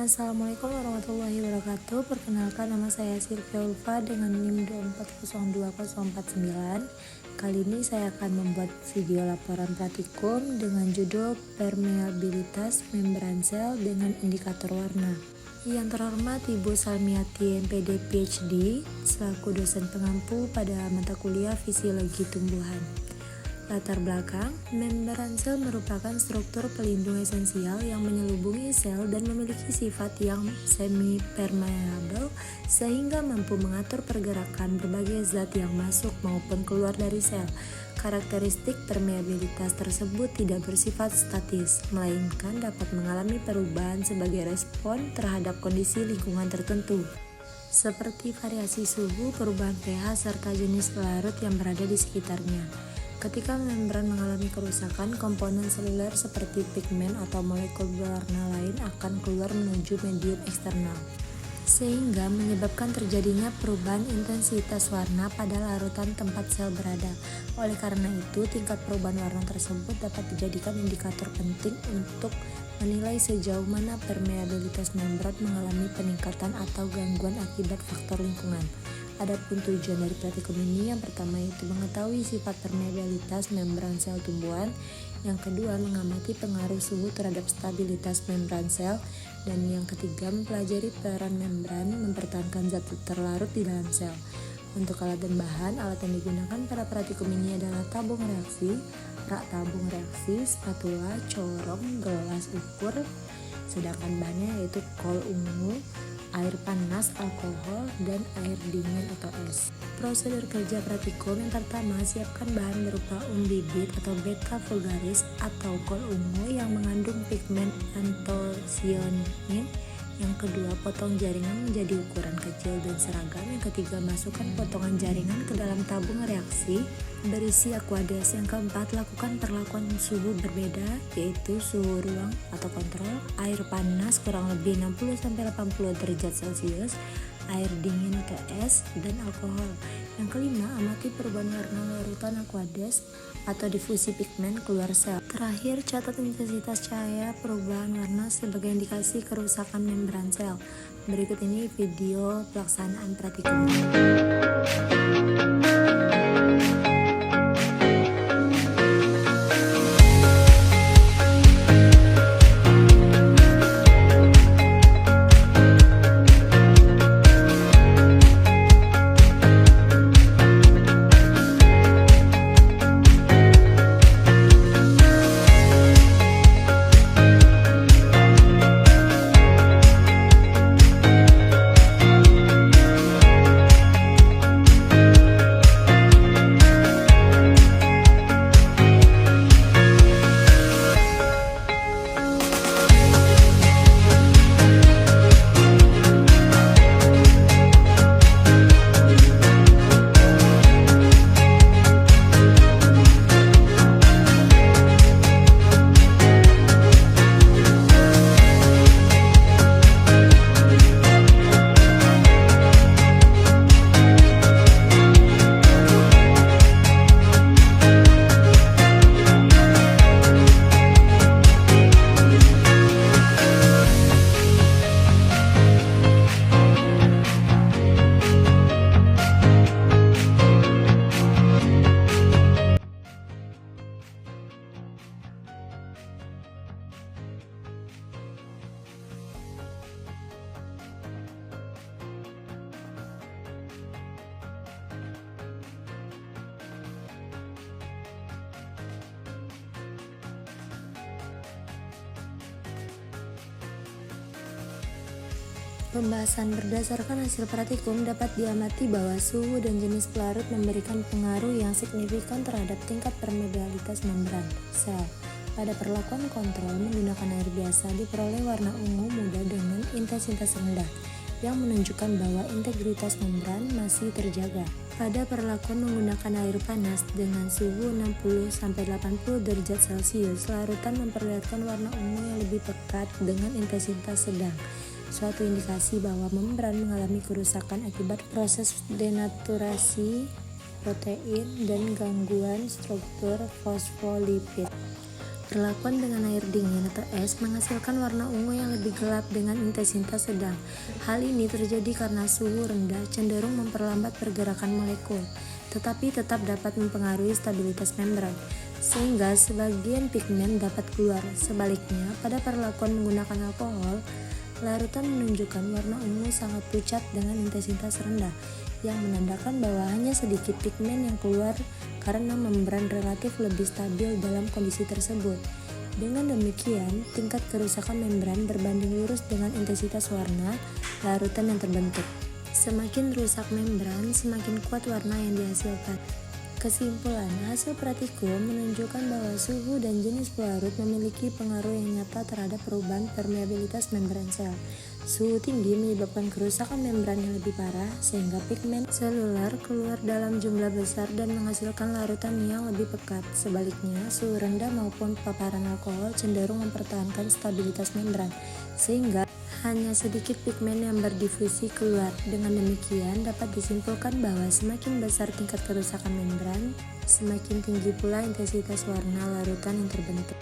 Assalamualaikum warahmatullahi wabarakatuh. Perkenalkan, nama saya Sylvia Ulfa dengan NIM 2402049. Kali ini saya akan membuat video laporan praktikum dengan judul permeabilitas membran sel dengan indikator warna. Yang terhormat Ibu Salmiati MPD PhD selaku dosen pengampu pada mata kuliah Fisiologi Tumbuhan. Latar belakang, membran sel merupakan struktur pelindung esensial yang menyelubungi sel dan memiliki sifat yang semi-permeable sehingga mampu mengatur pergerakan berbagai zat yang masuk maupun keluar dari sel. Karakteristik permeabilitas tersebut tidak bersifat statis, melainkan dapat mengalami perubahan sebagai respon terhadap kondisi lingkungan tertentu, seperti variasi suhu, perubahan pH, serta jenis pelarut yang berada di sekitarnya. Ketika membran mengalami kerusakan, komponen seluler seperti pigmen atau molekul berwarna lain akan keluar menuju medium eksternal, sehingga menyebabkan terjadinya perubahan intensitas warna pada larutan tempat sel berada. Oleh karena itu, tingkat perubahan warna tersebut dapat dijadikan indikator penting untuk menilai sejauh mana permeabilitas membran mengalami peningkatan atau gangguan akibat faktor lingkungan. Adapun tujuan dari praktikum ini, yang pertama yaitu mengetahui sifat permeabilitas membran sel tumbuhan, yang kedua mengamati pengaruh suhu terhadap stabilitas membran sel, dan yang ketiga mempelajari peran membran mempertahankan zat terlarut di dalam sel. Untuk alat dan bahan, alat yang digunakan pada praktikum ini adalah tabung reaksi, rak tabung reaksi, spatula, corong, gelas ukur, sedangkan bahannya yaitu kol ungu, air panas, alkohol, dan air dingin atau es. Prosedur kerja praktikum, yang pertama, siapkan bahan berupa bibit atau beta vulgaris atau kol ungu yang mengandung pigmen anthocyanin. Yang kedua, potong jaringan menjadi ukuran kecil dan seragam. Yang ketiga, masukkan potongan jaringan ke dalam tabung reaksi berisi aqueous. Yang keempat, lakukan perlakuan suhu berbeda, yaitu suhu ruang atau kontrol, air panas kurang lebih 60-80 derajat Celcius, air dingin atau es, dan alkohol. Yang kelima, amati perubahan warna larutan aqueous atau difusi pigmen keluar sel. Terakhir, catat intensitas cahaya perubahan warna sebagai indikasi kerusakan membran sel. Berikut ini video pelaksanaan praktikum. Pembahasan berdasarkan hasil praktikum dapat diamati bahwa suhu dan jenis pelarut memberikan pengaruh yang signifikan terhadap tingkat permeabilitas membran sel. Pada perlakuan kontrol menggunakan air biasa diperoleh warna ungu muda dengan intensitas rendah, yang menunjukkan bahwa integritas membran masih terjaga. Pada perlakuan menggunakan air panas dengan suhu 60-80 derajat Celcius, larutan memperlihatkan warna ungu yang lebih pekat dengan intensitas sedang, suatu indikasi bahwa membran mengalami kerusakan akibat proses denaturasi protein dan gangguan struktur fosfolipid. Perlakuan dengan air dingin atau es menghasilkan warna ungu yang lebih gelap dengan intensitas sedang. Hal ini terjadi karena suhu rendah cenderung memperlambat pergerakan molekul, tetapi tetap dapat mempengaruhi stabilitas membran, sehingga sebagian pigmen dapat keluar. Sebaliknya, pada perlakuan menggunakan alkohol, larutan menunjukkan warna ungu sangat pucat dengan intensitas rendah, yang menandakan bahwa hanya sedikit pigmen yang keluar karena membran relatif lebih stabil dalam kondisi tersebut. Dengan demikian, tingkat kerusakan membran berbanding lurus dengan intensitas warna larutan yang terbentuk. Semakin rusak membran, semakin kuat warna yang dihasilkan. Kesimpulan, hasil praktikum menunjukkan bahwa suhu dan jenis pelarut memiliki pengaruh yang nyata terhadap perubahan permeabilitas membran sel. Suhu tinggi menyebabkan kerusakan membran yang lebih parah, sehingga pigmen seluler keluar dalam jumlah besar dan menghasilkan larutan yang lebih pekat. Sebaliknya, suhu rendah maupun paparan alkohol cenderung mempertahankan stabilitas membran, sehingga hanya sedikit pigmen yang berdifusi keluar. Dengan demikian, dapat disimpulkan bahwa semakin besar tingkat kerusakan membran, semakin tinggi pula intensitas warna larutan yang terbentuk.